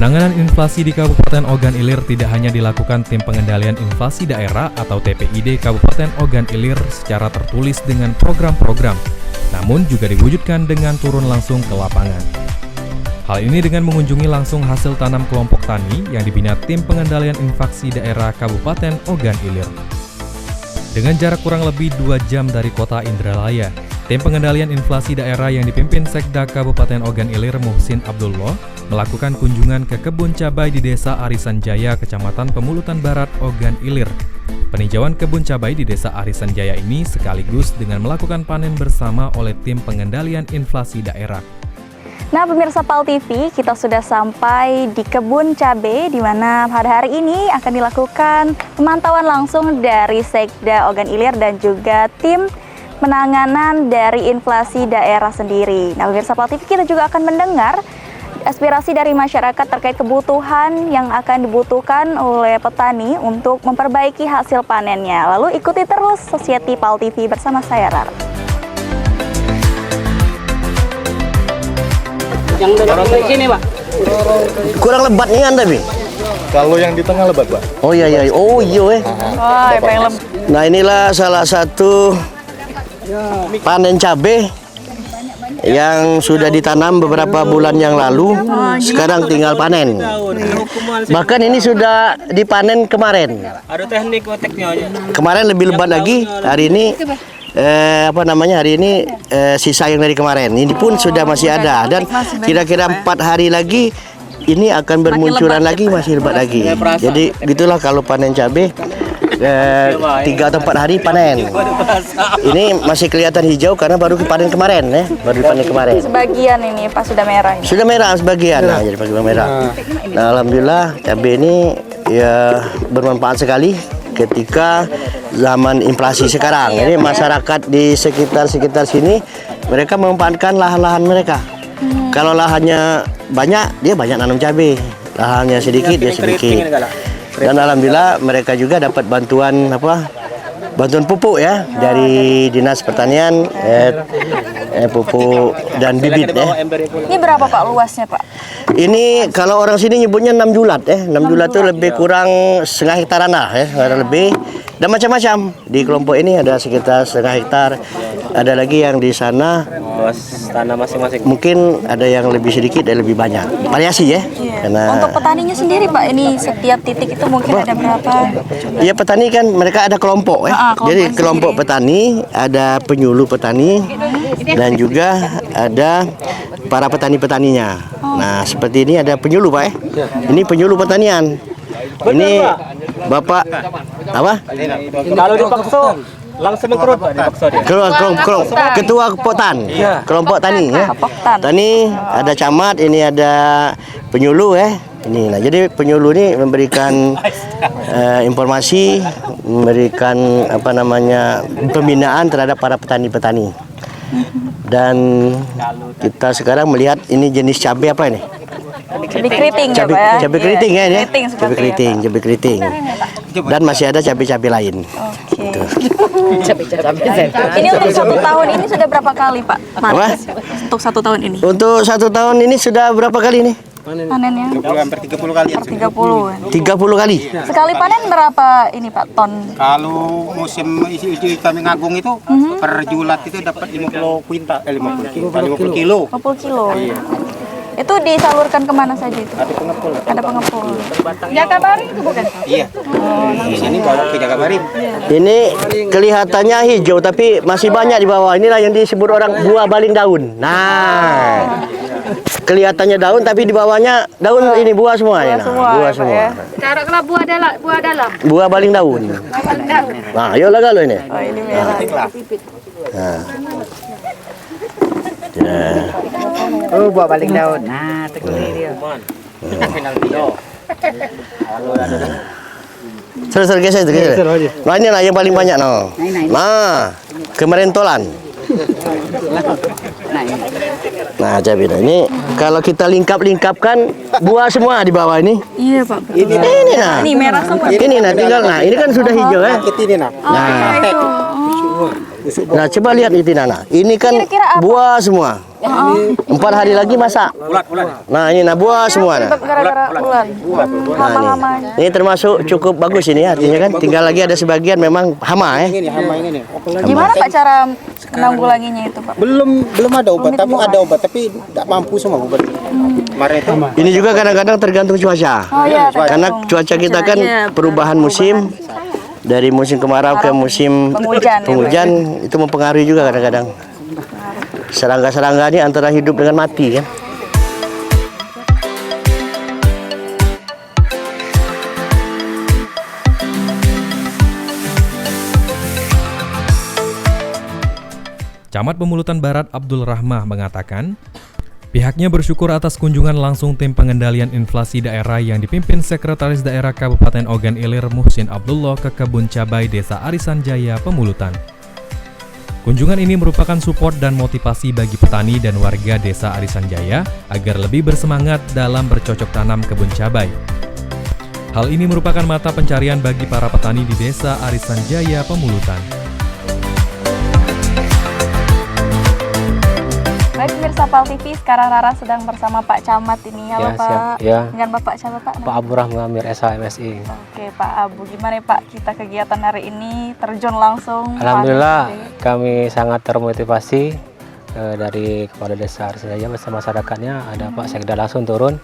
Penanganan inflasi di Kabupaten Ogan Ilir tidak hanya dilakukan Tim Pengendalian Inflasi Daerah atau TPID Kabupaten Ogan Ilir secara tertulis dengan program-program, namun juga diwujudkan dengan turun langsung ke lapangan. Hal ini dengan mengunjungi langsung hasil tanam kelompok tani yang dibina Tim Pengendalian Inflasi Daerah Kabupaten Ogan Ilir. Dengan jarak kurang lebih 2 jam dari kota Indralaya, Tim Pengendalian Inflasi Daerah yang dipimpin Sekda Kabupaten Ogan Ilir Muhsin Abdullah melakukan kunjungan ke kebun cabai di Desa Arisan Jaya, Kecamatan Pemulutan Barat, Ogan Ilir. Peninjauan kebun cabai di Desa Arisan Jaya ini sekaligus dengan melakukan panen bersama oleh Tim Pengendalian Inflasi Daerah. Nah, pemirsa PAL TV, kita sudah sampai di kebun cabai di mana pada hari ini akan dilakukan pemantauan langsung dari Sekda Ogan Ilir dan juga tim penanganan dari inflasi daerah sendiri. Nah, pemirsa PAL TV, kita juga akan mendengar aspirasi dari masyarakat terkait kebutuhan yang akan dibutuhkan oleh petani untuk memperbaiki hasil panennya. Lalu ikuti terus Society PAL TV bersama saya, Rar. Yang dorong dari sini, Pak. Kurang lebatnya Anda, Bi? Kalau yang di tengah lebat, Pak. Oh iya iya. Oh iya Yang paling lebat. Nah, inilah salah satu panen cabai yang sudah ditanam beberapa bulan yang lalu. Sekarang tinggal panen. Bahkan ini sudah dipanen kemarin. Ada teknik oteknya aja. Kemarin lebih lebat lagi. Hari ini hari ini sisa yang dari kemarin. Ini pun sudah masih ada dan kira-kira 4 hari lagi ini akan bermunculan lagi, masih lebat lagi. Jadi gitulah kalau panen cabai. 3 atau 4 hari panen. Ini masih kelihatan hijau karena baru panen kemarin, baru panen kemarin. Sebagian ini Pak sudah merah. Sudah merah sebagian, nah, jadi sudah merah. Nah, alhamdulillah cabai ini ya bermanfaat sekali ketika zaman inflasi sekarang. Ini masyarakat di sekitar sini mereka memanfaatkan lahan-lahan mereka. Kalau lahannya banyak, dia banyak nanam cabai. Lahannya sedikit, dia sedikit. Dan alhamdulillah mereka juga dapat bantuan pupuk ya dari Dinas Pertanian, pupuk dan bibit ya. Ini berapa Pak luasnya, Pak? Ini kalau orang sini nyebutnya 6 julat 6 julat itu lebih kurang setengah hektaran lah lebih. Dan macam-macam di kelompok ini ada sekitar setengah hektar. Ada lagi yang di sana Luas tanah masing-masing. mungkin ada yang lebih sedikit dan lebih banyak. Variasi ya. Karena Untuk petaninya sendiri Pak, ini setiap titik itu mungkin ada berapa? iya, petani kan mereka ada kelompok ya. Kelompok Jadi sendiri. kelompok petani, ada penyuluh petani dan juga ada para petani-petaninya. Nah, seperti ini ada penyuluh Pak ya. Ini penyuluh pertanian. Ini Bapak apa? Kalau dipaksa langsung mengkerut, Pak, dipaksa dia. Ketua Potan, kelompok tani ya. Poktan. Tani ada camat, ini ada penyuluh ya. Ini, nah jadi penyuluh ini memberikan informasi, memberikan pembinaan terhadap para petani-petani. Dan kita sekarang melihat ini jenis cabai apa ini? Cabai keriting ya, Pak ya? Cabai keriting ya ini. Keriting Cabai seperti keriting, cabai keriting. Dan masih ada cabai-cabai lain. Oke. Ini untuk 1 tahun ini sudah berapa kali Pak? Apa? Untuk 1 tahun ini Untuk 1 tahun ini sudah berapa kali nih? panennya? Hampir 30 kali. Per 30-an. 30 kali. Sekali panen berapa ini Pak ton? Kalau musim isi kami ngagung itu per julat itu dapat 50 kuintal, 50 kilo. 50 kilo. Itu disalurkan kemana saja itu? Ada pengepul. Ada pengepul. Jakabaring itu bukan? Iya. Di sini bawa ke Jakabaring. Ini kelihatannya hijau tapi masih banyak di bawah. Inilah yang disebut orang buah baling daun. Nah, kelihatannya daun tapi di bawahnya daun ini buah semua ya. Buah semua. ya. Cara kalau buah dalam. Buah baling daun. Nah, ayolah kalau ini. Oh, ini merah. Nah. Ya. Oh, buat baling daun. Nah, tekuni dia. Terus geser. Nah, inilah yang paling banyak no. Nah, kemerentolan. Nah, cabai ini kalau kita lingkapkan buah semua di bawah ini. Iya Pak. Ini nah. Ini merah semua. Ini nah tinggal ini kan sudah hijau ya. Ini nah. Nah, coba lihat itu Nana. Ini kan Kira-kira apa? buah semua. 4 hari lagi masak. Nah ini buah semua. Gara-gara ular. Hama-hamanya. Ini termasuk cukup bagus ini artinya kan. Tinggal lagi ada sebagian memang hama ya. Ini hama ini. Gimana Pak cara menanggulanginya itu Pak? Belum ada obat, tapi ada obat tapi tidak mampu semua obat. Kemarin itu. Ini juga kadang-kadang tergantung cuaca. Oh iya, Karena cuaca kita kan perubahan musim. Dari musim kemarau ke musim penghujan itu mempengaruhi juga kadang-kadang. Serangga-serangga ini antara hidup dengan mati kan. Camat Pemulutan Barat Abdul Rahmah mengatakan, pihaknya bersyukur atas kunjungan langsung tim pengendalian inflasi daerah yang dipimpin Sekretaris Daerah Kabupaten Ogan Ilir Muhsin Abdullah ke Kebun Cabai Desa Arisan Jaya Pemulutan. Kunjungan ini merupakan support dan motivasi bagi petani dan warga Desa Arisan Jaya agar lebih bersemangat dalam bercocok tanam kebun cabai. Hal ini merupakan mata pencarian bagi para petani di Desa Arisan Jaya Pemulutan. Baik pemirsa PAL TV, sekarang Rara sedang bersama Pak Camat ini. Halo Ya, Pak. siap. Ya. Dengan Bapak siapa Pak? Pak Abu Rahman Amir SH MSI. Oke Pak Abu, gimana Pak kita kegiatan hari ini terjun langsung? Alhamdulillah panen kami sangat termotivasi dari Kepala Desa Arisan Jaya bersama masyarakatnya. Ada Pak Sekda langsung turun.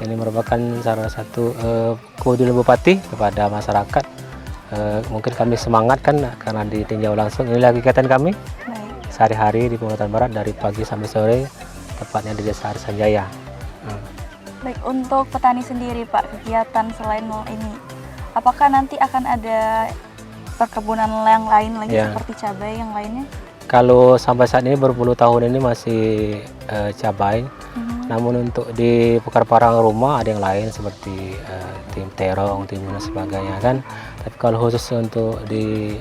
Ini merupakan salah satu kepedulian Bupati kepada masyarakat. Mungkin kami semangat kan karena ditinjau langsung. Inilah kegiatan kami Baik. sehari-hari di Pemulutan Barat dari pagi sampai sore, tepatnya di Desa Arisan Jaya. Baik, untuk petani sendiri Pak, kegiatan selain ini, apakah nanti akan ada perkebunan yang lain lagi Ya. seperti cabai yang lainnya? Kalau sampai saat ini berpuluh tahun ini masih cabai. Namun untuk di pekar-parang rumah ada yang lain seperti tim terong, timun dan sebagainya kan. Tapi kalau khusus untuk di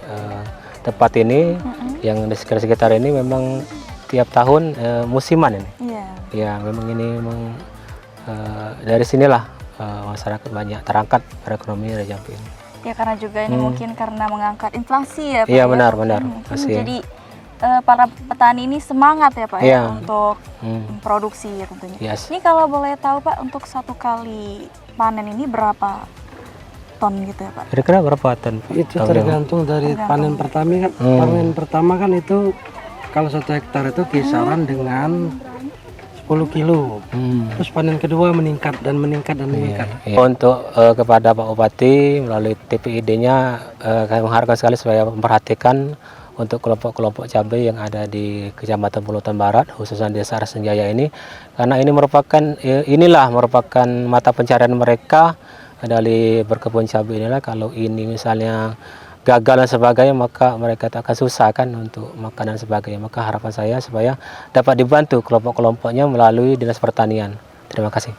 tempat ini yang di sekitar ini memang tiap tahun musiman ini. Iya. Ya memang ini memang dari sinilah masyarakat banyak terangkat perekonomian dari Jambi ini. Ya karena juga ini mungkin karena mengangkat inflasi ya Pak. Iya ya? benar. Mungkin Pasti. jadi para petani ini semangat ya Pak Iya. ya untuk produksi ya tentunya. Yes. Ini kalau boleh tahu Pak, untuk satu kali panen ini berapa ton gitu ya Pak? Kira-kira berapa ton? Itu tahun ini? tergantung dari panen pertama kan. Panen pertama kan itu kalau 1 hektar itu kisaran dengan 10 kilo. Terus panen kedua meningkat dan meningkat. Iya. Untuk kepada Pak Bupati melalui TPID-nya kami mengharapkan sekali supaya memperhatikan untuk kelompok-kelompok cabai yang ada di Kecamatan Pemulutan Barat, khususnya Desa Arisan Jaya ini, karena ini merupakan mata pencarian mereka dari berkebun cabai inilah. Kalau ini misalnya gagal dan sebagainya, maka mereka akan susah kan untuk makan dan sebagainya. Maka harapan saya supaya dapat dibantu kelompok-kelompoknya melalui Dinas Pertanian. Terima kasih.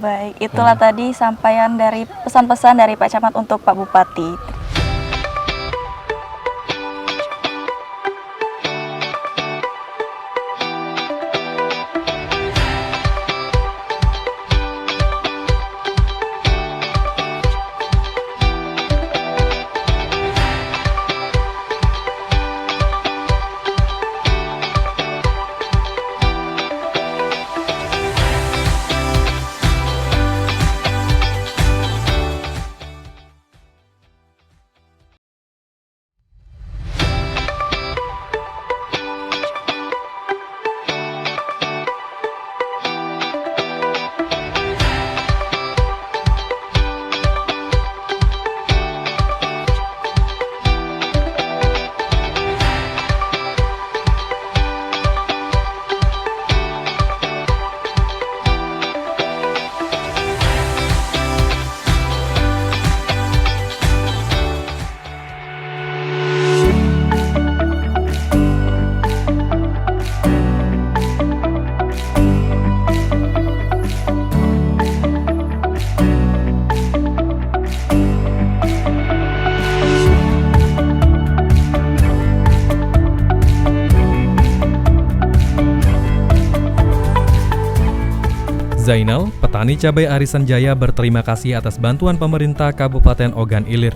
Baik, itulah tadi sampaian dari pesan-pesan dari Pak Camat untuk Pak Bupati. Zainal, petani cabai Arisan Jaya berterima kasih atas bantuan pemerintah Kabupaten Ogan Ilir.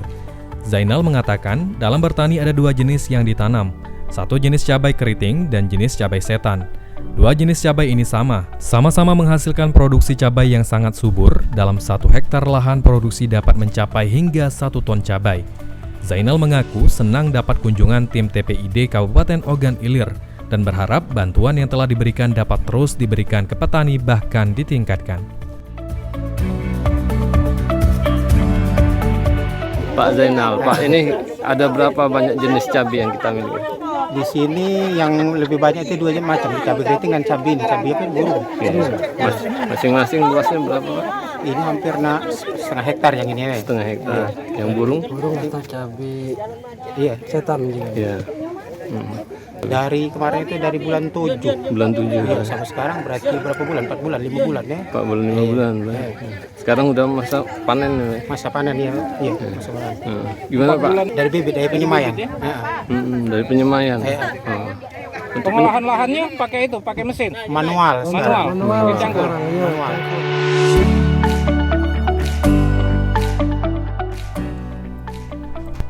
Zainal mengatakan, dalam bertani ada 2 jenis yang ditanam, satu jenis cabai keriting dan jenis cabai setan. Dua jenis cabai ini sama-sama menghasilkan produksi cabai yang sangat subur. Dalam 1 hektar lahan produksi dapat mencapai hingga 1 ton cabai. Zainal mengaku senang dapat kunjungan tim TPID Kabupaten Ogan Ilir dan berharap bantuan yang telah diberikan dapat terus diberikan ke petani bahkan ditingkatkan. Pak Zainal, Pak, ini ada berapa banyak jenis cabai yang kita miliki? Di sini yang lebih banyak itu 2 macam, cabai keriting dan cabai ini. Cabai apa? Burung. Masing-masing luasnya berapa, Pak? Ini hampir setengah hektar yang ini. Setengah hektar. Yang burung? Burung atau cabai Iya. setan juga. Iya. Dari kemarin itu dari bulan 7. Bulan 7. Iya, sampai sekarang berarti berapa bulan? 4 bulan, 5 bulan ya. 4 bulan, 5 bulan. Sekarang udah masa panen ya? Masa panen ya. Iya, masa panen. Gimana, Pak? Dari bibit, dari penyemayan. Dari penyemayan. Pengolahan lahannya pakai mesin. Manual. Manual.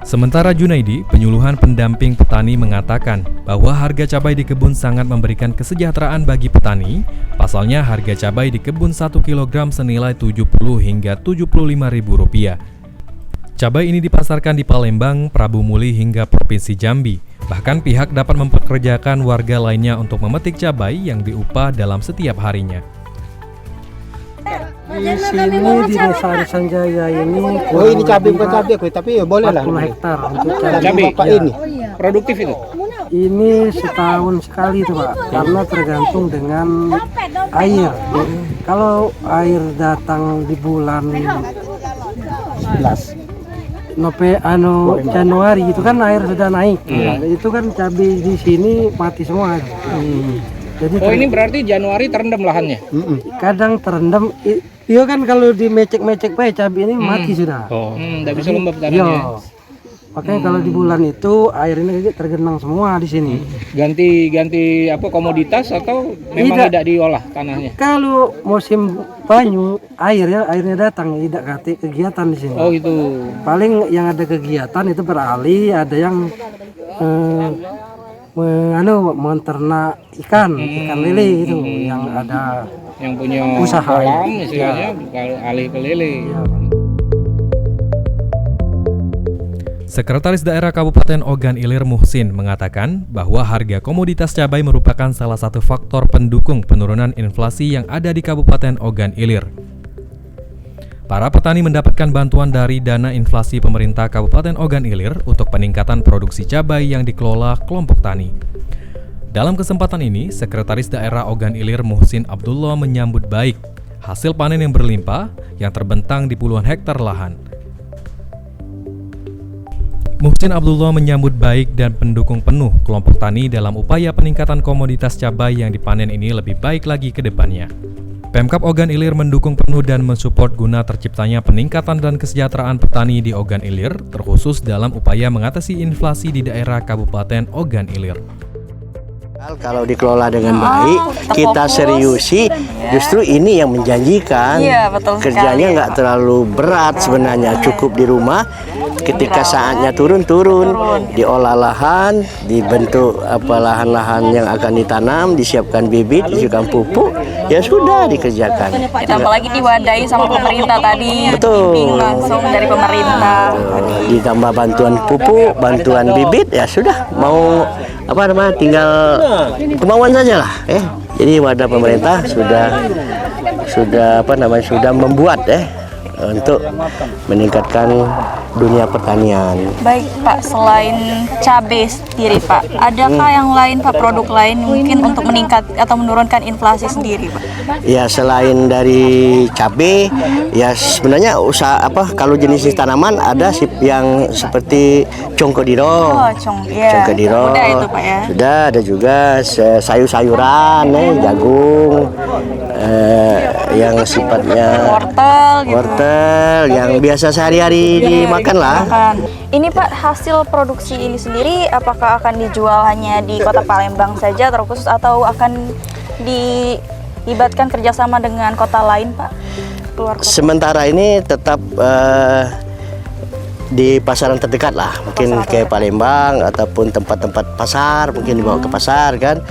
Sementara Junaidi, penyuluhan pendamping petani mengatakan bahwa harga cabai di kebun sangat memberikan kesejahteraan bagi petani. Pasalnya harga cabai di kebun 1 kg senilai Rp70 hingga Rp75.000. Cabai ini dipasarkan di Palembang, Prabu Muli hingga Provinsi Jambi. Bahkan pihak dapat mempekerjakan warga lainnya untuk memetik cabai yang diupah dalam setiap harinya. Di sini di Desa Arisan Jaya ini Oh, ini cabai bukan cabai, tapi ya boleh lah. 40 hektar untuk cabai. Cabai Bapak ini. Produktif itu. Ini setahun sekali itu Pak, karena tergantung dengan air. Kalau air datang di bulan 11. Januari itu kan air sudah naik. Itu kan cabai di sini mati semua. Jadi ini berarti Januari terendam lahannya. kadang terendam. Iya kan kalau di mecek-mecek cabai ini mati sudah. Nggak bisa lembab Iya. tanahnya. Makanya kalau di bulan itu air ini tergenang semua di sini. Ganti apa komoditas atau memang tidak diolah tanahnya? Kalau musim banyu airnya datang, tidak kegiatan di sini. Oh itu. Paling yang ada kegiatan itu beralih, ada yang menternak ikan lele itu yang ada Yang punya usaha kolam istilahnya alih ke lele. Sekretaris Daerah Kabupaten Ogan Ilir Muhsin mengatakan bahwa harga komoditas cabai merupakan salah satu faktor pendukung penurunan inflasi yang ada di Kabupaten Ogan Ilir. Para petani mendapatkan bantuan dari dana inflasi pemerintah Kabupaten Ogan Ilir untuk peningkatan produksi cabai yang dikelola kelompok tani. Dalam kesempatan ini, Sekretaris Daerah Ogan Ilir Muhsin Abdullah menyambut baik hasil panen yang berlimpah yang terbentang di puluhan hektar lahan. Muhsin Abdullah menyambut baik dan pendukung penuh kelompok tani dalam upaya peningkatan komoditas cabai yang dipanen ini lebih baik lagi ke depannya. Pemkab Ogan Ilir mendukung penuh dan mensupport guna terciptanya peningkatan dan kesejahteraan petani di Ogan Ilir, terkhusus dalam upaya mengatasi inflasi di daerah Kabupaten Ogan Ilir. Kalau dikelola dengan baik, kita seriusi, justru ini yang menjanjikan. Iya, betul sekali. Kerjanya nggak terlalu berat sebenarnya, cukup di rumah. Ketika saatnya turun, diolah lahan, dibentuk lahan-lahan yang akan ditanam, disiapkan bibit, disiapkan pupuk, ya sudah dikerjakan. Ditambah lagi diwadahi sama pemerintah tadi. Betul. Bimbing langsung dari pemerintah. Ditambah bantuan pupuk, bantuan bibit, ya sudah mau tinggal kemauan saja lah. Jadi wadah pemerintah sudah membuat untuk meningkatkan dunia pertanian. Baik Pak, selain cabai sendiri Pak, adakah yang lain Pak, produk lain mungkin untuk meningkat atau menurunkan inflasi sendiri Pak? Ya selain dari cabai, ya sebenarnya kalau jenis tanaman ada yang seperti congkodiro. Congkodiro. Sudah itu Pak ya. Sudah ada juga sayur-sayuran, jagung, yang sifatnya wortel yang biasa sehari-hari dimakan lah. Ini Pak, hasil produksi ini sendiri apakah akan dijual hanya di Kota Palembang saja terkhusus atau akan dilibatkan kerjasama dengan kota lain Pak? Keluar kota. Sementara ini tetap di pasaran terdekat lah, mungkin ke Palembang ataupun tempat-tempat pasar, mungkin dibawa ke pasar kan.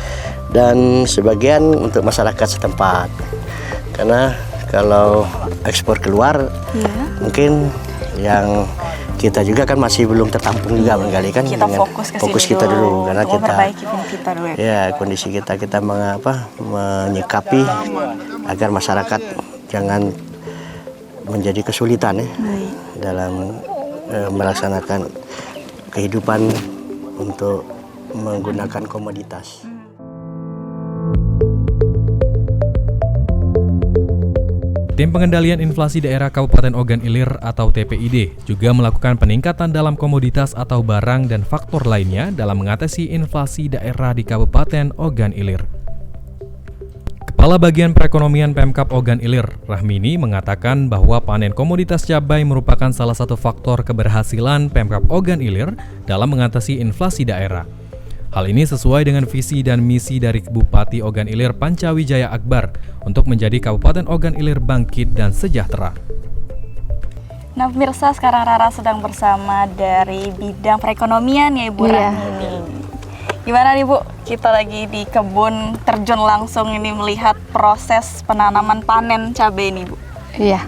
dan sebagian untuk masyarakat setempat. Karena kalau ekspor keluar, mungkin yang kita juga kan masih belum tertampung juga barangkali kan. Kita dengan fokus kita dulu karena untuk kita memperbaiki kita dulu ya. ya kondisi kita menyikapi agar masyarakat jangan menjadi kesulitan ya dalam melaksanakan kehidupan untuk menggunakan komoditas. Tim Pengendalian Inflasi Daerah Kabupaten Ogan Ilir atau TPID juga melakukan peningkatan dalam komoditas atau barang dan faktor lainnya dalam mengatasi inflasi daerah di Kabupaten Ogan Ilir. Kepala Bagian Perekonomian Pemkab Ogan Ilir, Rahmini, mengatakan bahwa panen komoditas cabai merupakan salah satu faktor keberhasilan Pemkab Ogan Ilir dalam mengatasi inflasi daerah. Hal ini sesuai dengan visi dan misi dari Bupati Ogan Ilir Pancawijaya Akbar untuk menjadi Kabupaten Ogan Ilir bangkit dan sejahtera. Nah pemirsa, sekarang Rara sedang bersama dari bidang perekonomian ya Ibu Rahmini. Gimana nih Bu, kita lagi di kebun terjun langsung ini melihat proses penanaman panen cabai ini Bu. Iya,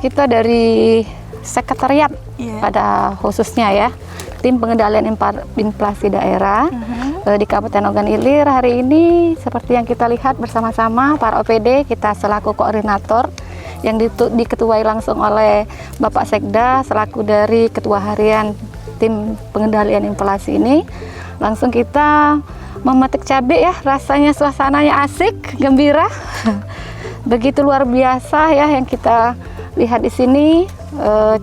kita dari sekretariat pada khususnya ya, tim pengendalian inflasi daerah di Kabupaten Ogan Ilir hari ini seperti yang kita lihat bersama-sama para OPD, kita selaku koordinator yang diketuai langsung oleh Bapak Sekda selaku dari Ketua Harian tim pengendalian inflasi ini. Langsung kita memetik cabai ya, rasanya suasananya asik, gembira. Begitu luar biasa ya yang kita lihat di sini.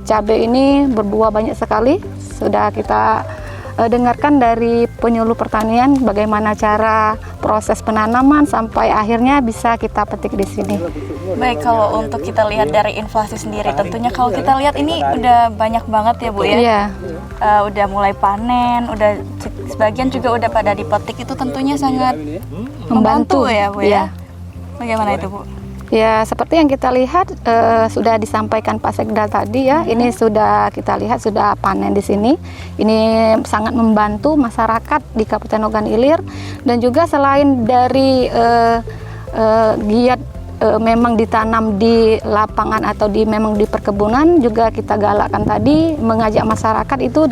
Cabai ini berbuah banyak sekali. Sudah kita dengarkan dari penyuluh pertanian bagaimana cara proses penanaman sampai akhirnya bisa kita petik di sini. Baik, kalau untuk kita lihat dari inflasi sendiri, tentunya kalau kita lihat ini udah banyak banget ya Bu ya. Iya. Udah mulai panen, udah sebagian juga udah pada dipetik, itu tentunya sangat membantu ya Bu ya. Iya. Bagaimana itu Bu? Ya, seperti yang kita lihat sudah disampaikan Pak Sekda tadi ya, ini sudah kita lihat sudah panen di sini. Ini sangat membantu masyarakat di Kabupaten Ogan Ilir, dan juga selain dari giat memang ditanam di lapangan atau memang di perkebunan, juga kita galakkan tadi mengajak masyarakat itu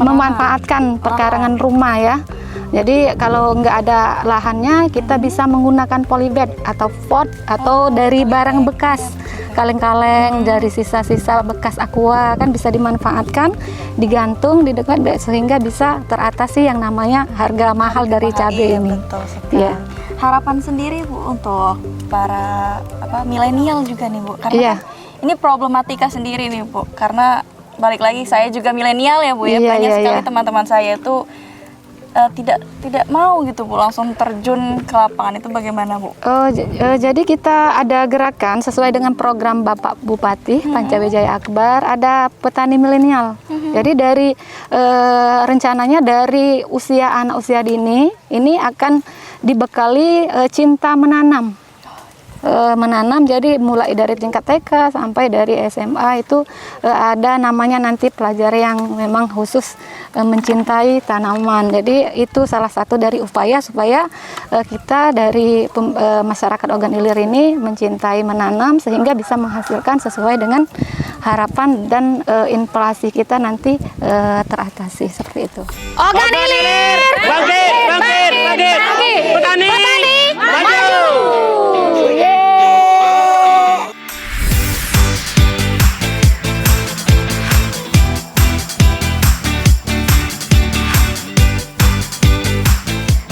memanfaatkan perkarangan rumah ya. Jadi kalau nggak ada lahannya, kita bisa menggunakan polybag atau pot atau dari barang bekas, kaleng-kaleng dari sisa-sisa bekas aqua kan bisa dimanfaatkan, digantung di dekat sehingga bisa teratasi yang namanya harga mahal dari cabai ini. Betul sekali. Ya. Harapan sendiri Bu untuk para milenial juga nih Bu, karena ini problematika sendiri nih Bu, karena balik lagi saya juga milenial ya Bu ya, banyak sekali teman-teman saya itu tidak mau gitu Bu langsung terjun ke lapangan, itu bagaimana Bu? Jadi kita ada gerakan sesuai dengan program Bapak Bupati Pancawijaya Akbar, ada petani milenial. Jadi dari rencananya dari anak usia dini ini akan dibekali cinta menanam. Jadi mulai dari tingkat TK sampai dari SMA itu ada namanya nanti pelajari yang memang khusus mencintai tanaman. Jadi itu salah satu dari upaya supaya kita dari masyarakat Ogan Ilir ini mencintai menanam sehingga bisa menghasilkan sesuai dengan harapan dan inflasi kita nanti teratasi seperti itu. Ogan Ilir bangkit, bangkit, bangkit, petani maju.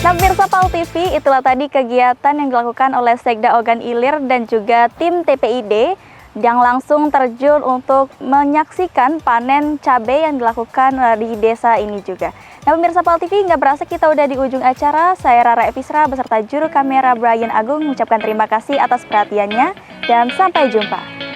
Nah, pemirsa PAL TV, itulah tadi kegiatan yang dilakukan oleh Sekda Ogan Ilir dan juga tim TPID yang langsung terjun untuk menyaksikan panen cabai yang dilakukan di desa ini juga. Nah, pemirsa PAL TV, nggak berasa kita udah di ujung acara. Saya Rara Episra beserta juru kamera Brian Agung mengucapkan terima kasih atas perhatiannya dan sampai jumpa.